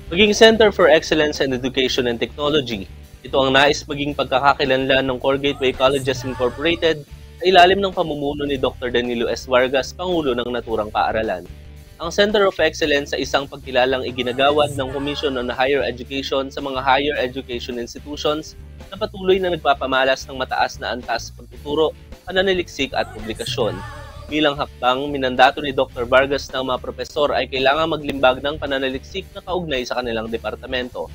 Maging Center for Excellence in Education and Technology. Ito ang nais maging pagkakakilanlan ng Core Gateway Colleges Incorporated sa ilalim ng pamumuno ni Dr. Danilo S. Vargas, Pangulo ng Naturang Paaralan. Ang Center of Excellence ay isang pagkilalang iginagawad ng Commission on Higher Education sa mga higher education institutions na patuloy na nagpapamalas ng mataas na antas pagtuturo, pananaliksik at publikasyon. Bilang hakbang, minandato ni Dr. Vargas ng mga propesor ay kailangan maglimbag ng pananaliksik na kaugnay sa kanilang departamento.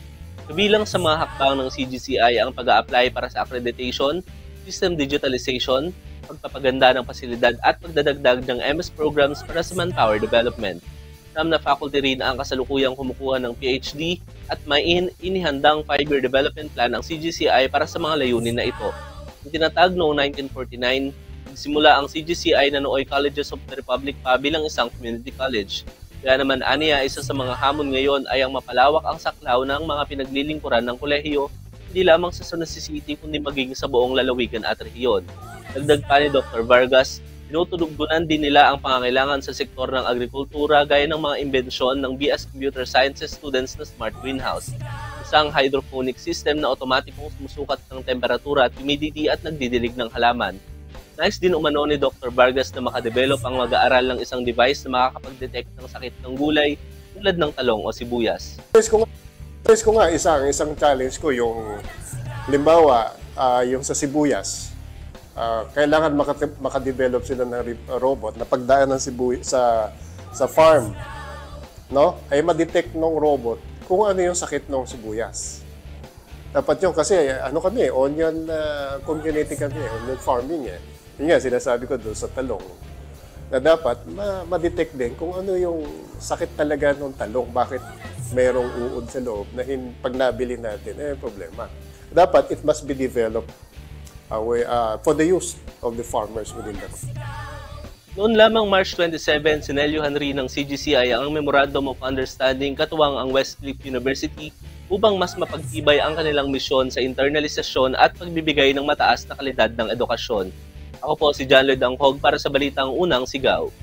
Kabilang sa mga hakbang ng CGCI ang pag-a-apply para sa accreditation, system digitalization, pagpapaganda ng pasilidad at pagdadagdag ng MS programs para sa manpower development. Na faculty rin ang kasalukuyang kumukuha ng PhD at may inihandang 5-year development plan ang CGCI para sa mga layunin na ito. Itinatag noong 1949, nagsimula ang CGCI na nooy Colleges of the Republic pa bilang isang community college. Kaya naman aniya, isa sa mga hamon ngayon ay ang mapalawak ang saklaw ng mga pinaglilingkuran ng kolehiyo, hindi lamang sa San City kundi maging sa buong lalawigan at rehiyon. Dagdag pa ni Dr. Vargas, tinutugunan din nila ang pangangailangan sa sektor ng agrikultura gaya ng mga imbensyon ng BS Computer Sciences students na Smart Greenhouse, isang hydroponic system na otomatikong sumusukat ng temperatura at humidity at nagdidilig ng halaman. Nais din umano ni Dr. Vargas na makadevelop ang mag-aaral ng isang device na makakapag-detect ng sakit ng gulay tulad ng talong o sibuyas. Ko nga isang challenge ko yung limbawa yung sa sibuyas. Kailangan makadevelop sila ng robot na pagdaan ng sibuyas sa farm, no? Ay ma-detect ng robot kung ano yung sakit ng sibuyas. Dapat yun kasi kami, onion community kami, onion farming eh. Yun nga, sinasabi ko doon sa talong, na dapat ma-detect din kung ano yung sakit talaga ng talong, bakit mayroong uod sa loob na pag nabili natin, problema. Dapat it must be developed for the use of the farmers within the country. Noon lamang March 27, sinelyuhan rin ng CGCI ang Memorandum of Understanding katuwang ang Westcliff University upang mas mapagtibay ang kanilang misyon sa internalisasyon at pagbibigay ng mataas na kalidad ng edukasyon. Ako po si John Lloyd Anghog para sa Balitang Unang Sigaw.